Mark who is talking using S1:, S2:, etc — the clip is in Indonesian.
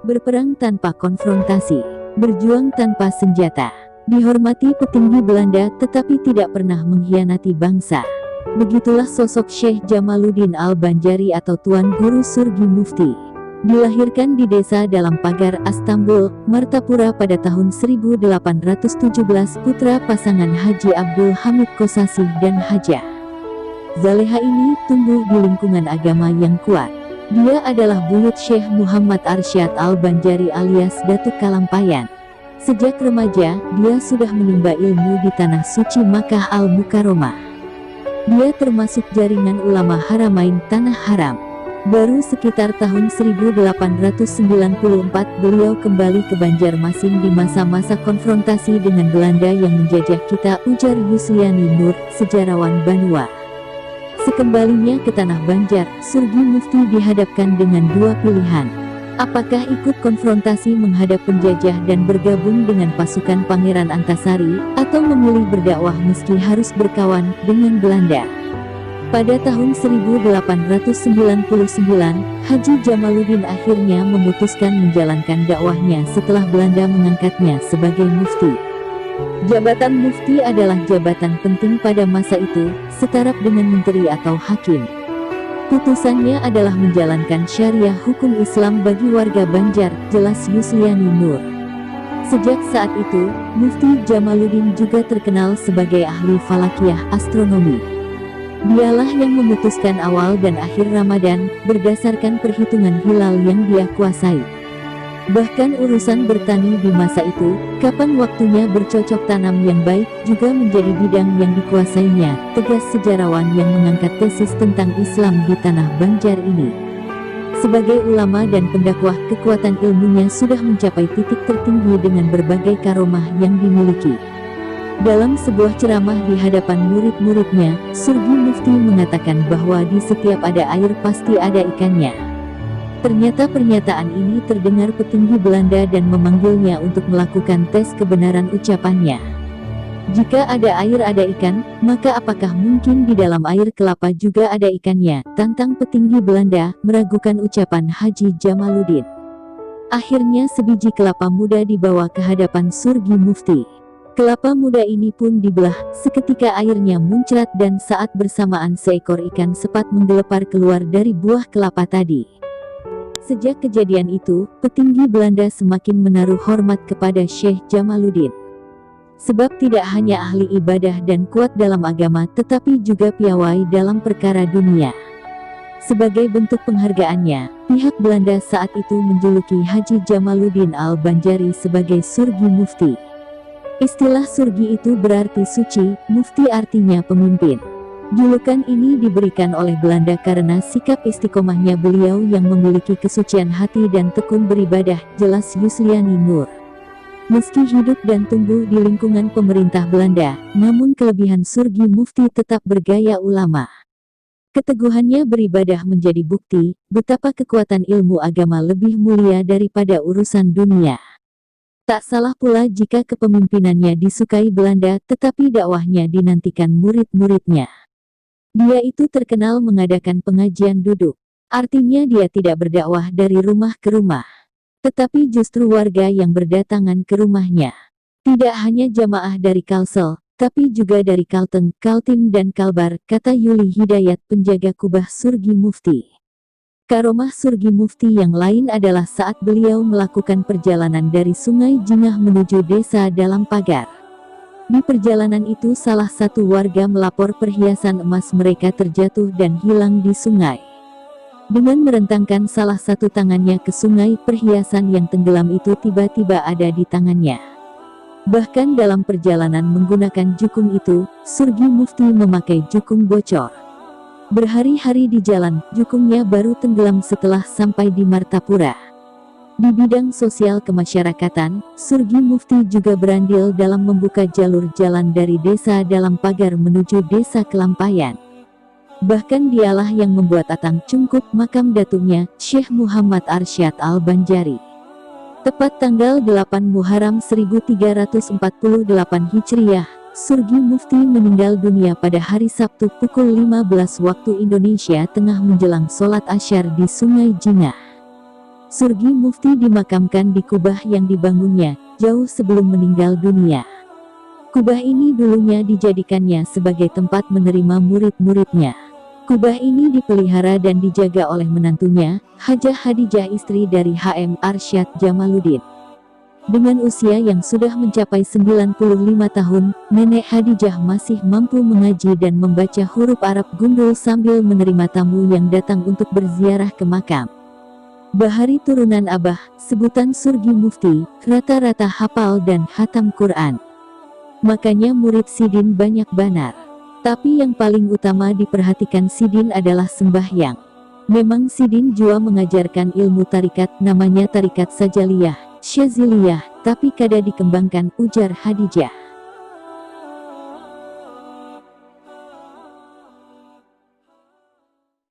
S1: berperang tanpa konfrontasi, berjuang tanpa senjata, dihormati petinggi Belanda tetapi tidak pernah mengkhianati bangsa. Begitulah sosok Syekh Jamaluddin Al-Banjari atau Tuan Guru Surgi Mufti. Dilahirkan di desa dalam pagar Astambul, Martapura pada tahun 1817, putra pasangan Haji Abdul Hamid Kosasih dan Hajah Zaleha ini tumbuh di lingkungan agama yang kuat. Dia adalah buyut Syekh Muhammad Arsyad Al-Banjari alias Datuk Kalampayan. Sejak remaja, dia sudah menimba ilmu di tanah suci Makkah Al-Mukarramah. Dia termasuk jaringan ulama Haramain Tanah Haram. Baru sekitar tahun 1894 beliau kembali ke Banjarmasin di masa-masa konfrontasi dengan Belanda yang menjajah kita, ujar Yusliani Nur, sejarawan Banua. Sekembalinya ke tanah Banjar, Surgi Mufti dihadapkan dengan dua pilihan. Apakah ikut konfrontasi menghadap penjajah dan bergabung dengan pasukan Pangeran Antasari, atau memilih berdakwah meski harus berkawan dengan Belanda? Pada tahun 1899, Haji Jamaluddin akhirnya memutuskan menjalankan dakwahnya setelah Belanda mengangkatnya sebagai mufti. Jabatan mufti adalah jabatan penting pada masa itu, setaraf dengan menteri atau hakim. Putusannya adalah menjalankan syariah hukum Islam bagi warga Banjar, jelas Yusliani Nur. Sejak saat itu, Mufti Jamaluddin juga terkenal sebagai ahli falakiyah astronomi. Dialah yang memutuskan awal dan akhir Ramadan, berdasarkan perhitungan hilal yang dia kuasai. Bahkan urusan bertani di masa itu, kapan waktunya bercocok tanam yang baik, juga menjadi bidang yang dikuasainya, tegas sejarawan yang mengangkat tesis tentang Islam di tanah Banjar ini. Sebagai ulama dan pendakwah, kekuatan ilmunya sudah mencapai titik tertinggi dengan berbagai karomah yang dimiliki. Dalam sebuah ceramah di hadapan murid-muridnya, Surgi Mufti mengatakan bahwa di setiap ada air pasti ada ikannya. Ternyata pernyataan ini terdengar petinggi Belanda dan memanggilnya untuk melakukan tes kebenaran ucapannya. Jika ada air ada ikan, maka apakah mungkin di dalam air kelapa juga ada ikannya? Tantang petinggi Belanda, meragukan ucapan Haji Jamaluddin. Akhirnya sebiji kelapa muda dibawa ke hadapan Surgi Mufti. Kelapa muda ini pun dibelah, seketika airnya muncrat dan saat bersamaan seekor ikan sepat menggelepar keluar dari buah kelapa tadi. Sejak kejadian itu, petinggi Belanda semakin menaruh hormat kepada Syekh Jamaluddin. Sebab tidak hanya ahli ibadah dan kuat dalam agama tetapi juga piawai dalam perkara dunia. Sebagai bentuk penghargaannya, pihak Belanda saat itu menjuluki Haji Jamaluddin Al-Banjari sebagai Surgi Mufti. Istilah surgi itu berarti suci, mufti artinya pemimpin. Julukan ini diberikan oleh Belanda karena sikap istiqomahnya beliau yang memiliki kesucian hati dan tekun beribadah, jelas Yusliani Nur. Meski hidup dan tumbuh di lingkungan pemerintah Belanda, namun kelebihan Surgi Mufti tetap bergaya ulama. Keteguhannya beribadah menjadi bukti betapa kekuatan ilmu agama lebih mulia daripada urusan dunia. Tak salah pula jika kepemimpinannya disukai Belanda tetapi dakwahnya dinantikan murid-muridnya. Dia itu terkenal mengadakan pengajian duduk. Artinya dia tidak berdakwah dari rumah ke rumah, tetapi justru warga yang berdatangan ke rumahnya. Tidak hanya jamaah dari Kalsel, tapi juga dari Kalteng, Kaltim dan Kalbar, kata Yuli Hidayat, penjaga kubah Surgi Mufti. Karomah Surgi Mufti yang lain adalah saat beliau melakukan perjalanan dari Sungai Jingah menuju desa dalam pagar. Di perjalanan itu salah satu warga melapor perhiasan emas mereka terjatuh dan hilang di sungai. Dengan merentangkan salah satu tangannya ke sungai, perhiasan yang tenggelam itu tiba-tiba ada di tangannya. Bahkan dalam perjalanan menggunakan jukung itu, Surgi Mufti memakai jukung bocor. Berhari-hari di jalan, jukungnya baru tenggelam setelah sampai di Martapura. Di bidang sosial kemasyarakatan, Surgi Mufti juga berandil dalam membuka jalur jalan dari desa dalam pagar menuju desa Kelampayan. Bahkan dialah yang membuat atang cungkup makam datuknya, Syekh Muhammad Arsyad Al-Banjari. Tepat tanggal 8 Muharram 1348 Hijriah, Surgi Mufti meninggal dunia pada hari Sabtu pukul 15 waktu Indonesia Tengah menjelang sholat Asyar di Sungai Jingah. Surgi Mufti dimakamkan di kubah yang dibangunnya jauh sebelum meninggal dunia. Kubah ini dulunya dijadikannya sebagai tempat menerima murid-muridnya. Kubah ini dipelihara dan dijaga oleh menantunya, Hajah Hadijah, istri dari HM Arsyad Jamaluddin. Dengan usia yang sudah mencapai 95 tahun, Nenek Hadijah masih mampu mengaji dan membaca huruf Arab gundul sambil menerima tamu yang datang untuk berziarah ke makam. Bahari turunan Abah, sebutan Surgi Mufti, rata-rata hafal dan hatam Quran. Makanya murid Sidin banyak banar. Tapi yang paling utama diperhatikan Sidin adalah sembahyang. Memang Sidin jua mengajarkan ilmu tarikat, namanya tarikat Sajaliyah, Syaziliyah, tapi kada dikembangkan, ujar Hadijah.